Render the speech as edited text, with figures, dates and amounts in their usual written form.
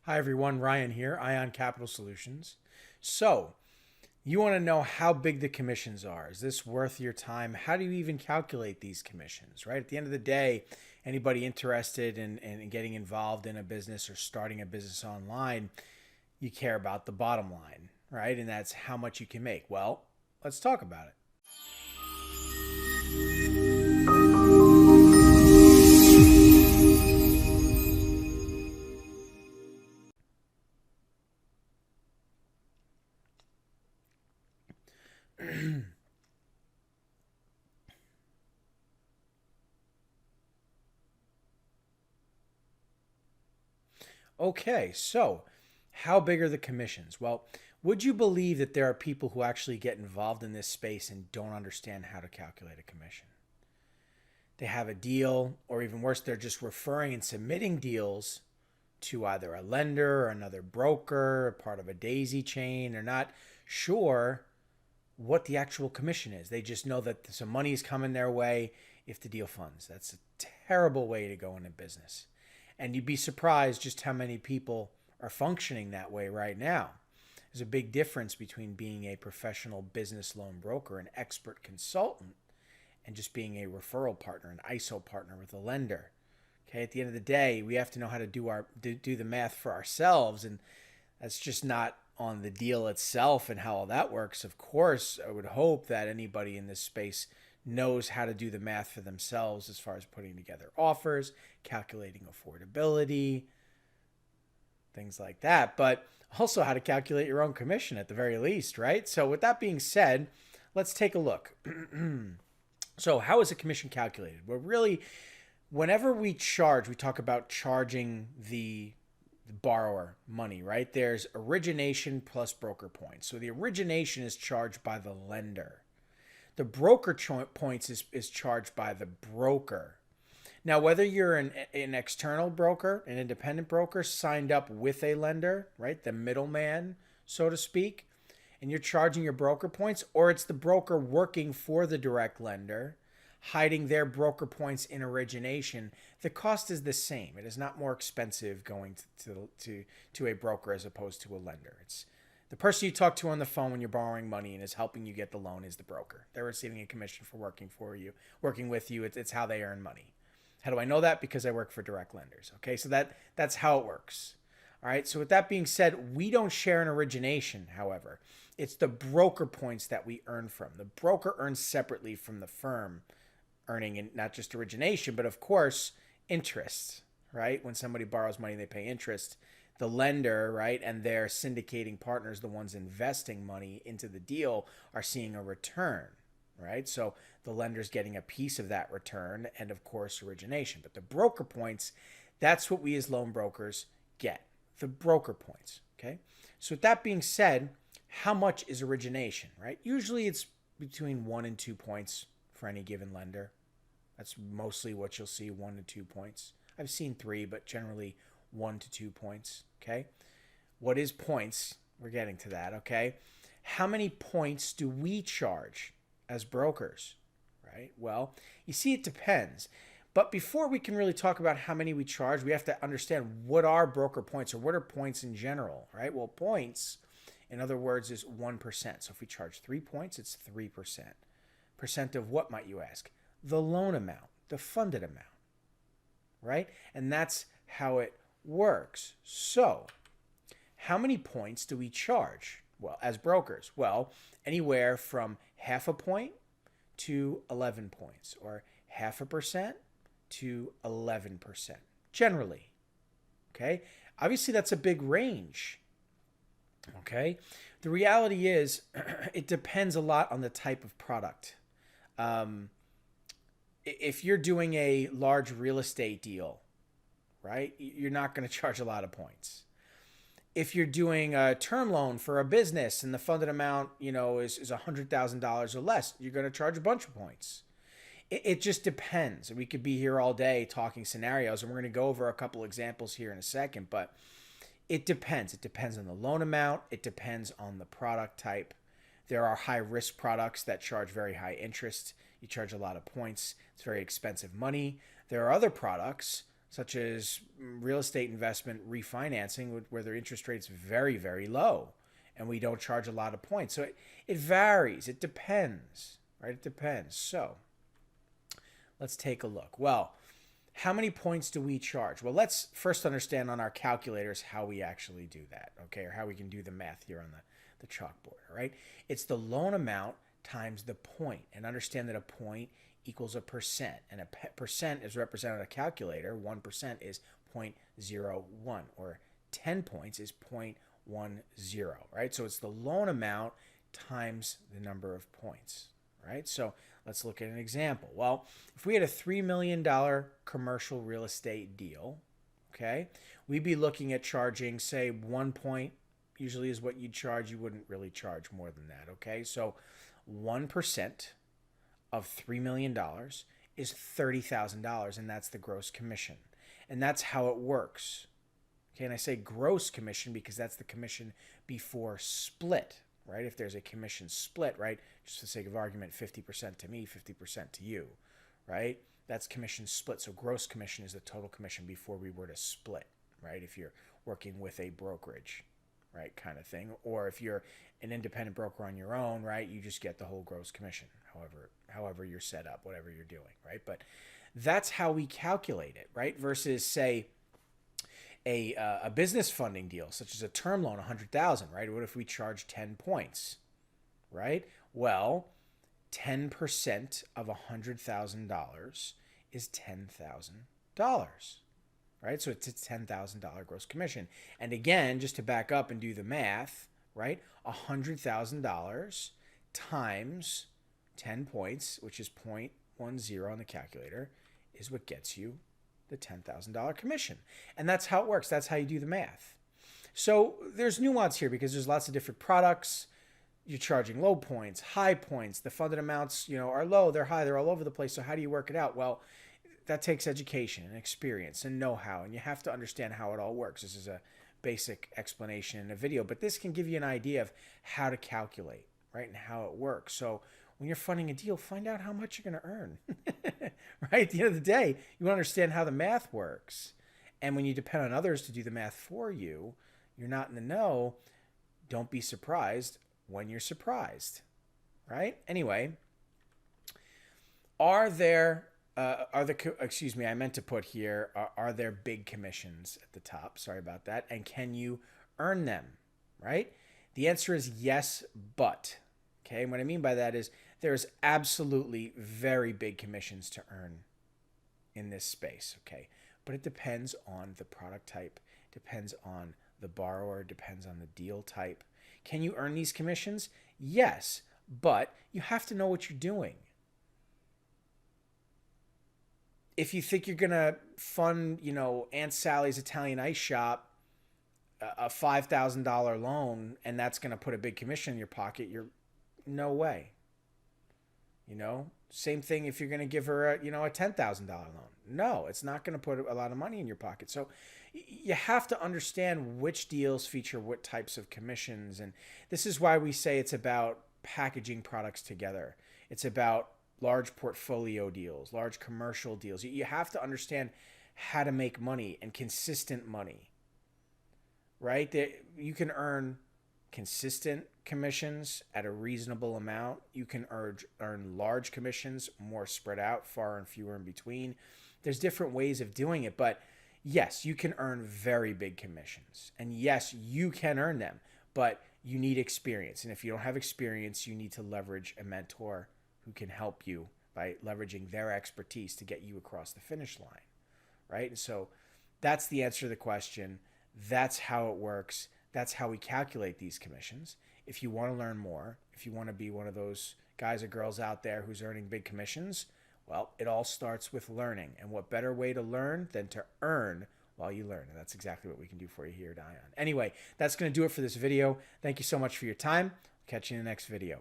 Hi everyone, Ryan here, Ion Capital Solutions. So, you want to know how big the commissions are. Is this worth your time? How do you even calculate these commissions, right? At the end of the day, anybody interested in getting involved in a business or starting a business online, you care about the bottom line, right? And that's how much you can make. Well, let's talk about it. Okay, so how big are the commissions? Well, would you believe that there are people who actually get involved in this space and don't understand how to calculate a commission? They have a deal, or even worse, they're just referring and submitting deals to either a lender or another broker, part of a daisy chain. They're not sure what the actual commission is. They just know that some money is coming their way if the deal funds. That's a terrible way to go into business. And you'd be surprised just how many people are functioning that way right now. There's a big difference between being a professional business loan broker, an expert consultant, and just being a referral partner, an ISO partner with a lender. Okay, at the end of the day, we have to know how to do the math for ourselves, and that's just not on the deal itself and how all that works. Of course, I would hope that anybody in this space knows how to do the math for themselves as far as putting together offers, calculating affordability, things like that, but also how to calculate your own commission at the very least, right? So, with that being said, let's take a look. So, how is a commission calculated? Well, really, whenever we charge, we talk about charging the borrower money, right? There's origination plus broker points. So, the origination is charged by the lender. The broker points is charged by the broker. Now, whether you're an external broker, an independent broker signed up with a lender, right, the middleman, so to speak, and you're charging your broker points, or it's the broker working for the direct lender, hiding their broker points in origination, the cost is the same. It is not more expensive going to a broker as opposed to a lender. It's the person you talk to on the phone when you're borrowing money and is helping you get the loan is the broker. They're receiving a commission for working for you, working with you. It's how they earn money. How do I know that? Because I work for direct lenders. Okay, so that's how it works. All right, so with that being said, we don't share an origination, however. It's the broker points that we earn from. The broker earns separately from the firm, earning in not just origination, but of course, interest, right? When somebody borrows money, they pay interest. The lender, right, and their syndicating partners, the ones investing money into the deal, are seeing a return, right? So the lender's getting a piece of that return and, of course, origination. But the broker points, that's what we as loan brokers get, the broker points, okay? So with that being said, how much is origination, right? Usually it's between 1 and 2 points for any given lender. That's mostly what you'll see, 1 to 2 points. I've seen 3, but generally 1 to 2 points, okay? What is points? We're getting to that, okay? How many points do we charge as brokers, right? Well, you see, it depends. But before we can really talk about how many we charge, we have to understand what are broker points or what are points in general, right? Well, points, in other words, is 1%. So if we charge 3 points, it's 3%. Percent of what, might you ask? The loan amount, the funded amount, right? And that's how it works. So, how many points do we charge? Well, as brokers, well, anywhere from 0.5 point to 11 points, or 0.5% to 11%, generally. Okay? Obviously, that's a big range. Okay? The reality is, it depends a lot on the type of product. If you're doing a large real estate deal, right, you're not going to charge a lot of points. If you're doing a term loan for a business and the funded amount, is $100,000 or less, you're going to charge a bunch of points. It just depends. We could be here all day talking scenarios, and we're going to go over a couple examples here in a second, but it depends. It depends on the loan amount. It depends on the product type. There are high risk products that charge very high interest. You charge a lot of points. It's very expensive money. There are other products such as real estate investment refinancing, where their interest rate's very, very low, and we don't charge a lot of points. So it varies. It depends, right? It depends. So let's take a look. Well, how many points do we charge? Well, let's first understand on our calculators how we actually do that, okay, or how we can do the math here on the chalkboard, all right? It's the loan amount times the point, and understand that a point equals a percent, and a percent is represented on a calculator. 1% is 0.01, or 10 points is 0.10, right? So it's the loan amount times the number of points, right? So let's look at an example. Well, if we had a $3 million commercial real estate deal, okay, we'd be looking at charging, say, 1 point, usually is what you'd charge. You wouldn't really charge more than that, okay? So 1% of $3 million is $30,000, and that's the gross commission. And that's how it works. Okay, and I say gross commission because that's the commission before split, right? If there's a commission split, right, just for the sake of argument, 50% to me, 50% to you, right? That's commission split. So gross commission is the total commission before we were to split, right? If you're working with a brokerage, right, kind of thing. Or if you're an independent broker on your own, right, you just get the whole gross commission, however you're set up, whatever you're doing, right? But that's how we calculate it, right? Versus, say, a business funding deal, such as a term loan, 100,000, right? What if we charge 10 points, right? Well, 10% of $100,000 is $10,000, right? So it's a $10,000 gross commission. And again, just to back up and do the math, right? $100,000 times 10 points, which is 0.10 on the calculator, is what gets you the $10,000 commission. And that's how it works. That's how you do the math. So there's nuance here because there's lots of different products. You're charging low points, high points. The funded amounts, are low, they're high, they're all over the place. So how do you work it out? Well, that takes education and experience and know-how, and you have to understand how it all works. This is a basic explanation in a video, but this can give you an idea of how to calculate, right, and how it works. So when you're funding a deal, find out how much you're going to earn, right? At the end of the day, you want to understand how the math works. And when you depend on others to do the math for you, you're not in the know. Don't be surprised when you're surprised, right? Anyway, are there big commissions at the top? Sorry about that. And can you earn them, right? The answer is yes, but. Okay, and what I mean by that is there's absolutely very big commissions to earn in this space, okay? But it depends on the product type, depends on the borrower, depends on the deal type. Can you earn these commissions? Yes, but you have to know what you're doing. If you think you're going to fund, Aunt Sally's Italian ice shop, a $5,000 loan, and that's going to put a big commission in your pocket, no way. Same thing if you're going to give her a $10,000 loan. No, it's not going to put a lot of money in your pocket. So you have to understand which deals feature what types of commissions. And this is why we say it's about packaging products together. It's about large portfolio deals, large commercial deals. You have to understand how to make money and consistent money, right? You can earn consistent commissions at a reasonable amount. You can earn large commissions, more spread out, far and fewer in between. There's different ways of doing it, but yes, you can earn very big commissions. And yes, you can earn them, but you need experience. And if you don't have experience, you need to leverage a mentor who can help you by leveraging their expertise to get you across the finish line, right? And so that's the answer to the question. That's how it works. That's how we calculate these commissions. If you want to learn more, if you want to be one of those guys or girls out there who's earning big commissions, well, it all starts with learning. And what better way to learn than to earn while you learn? And that's exactly what we can do for you here at ION. Anyway, that's going to do it for this video. Thank you so much for your time. Catch you in the next video.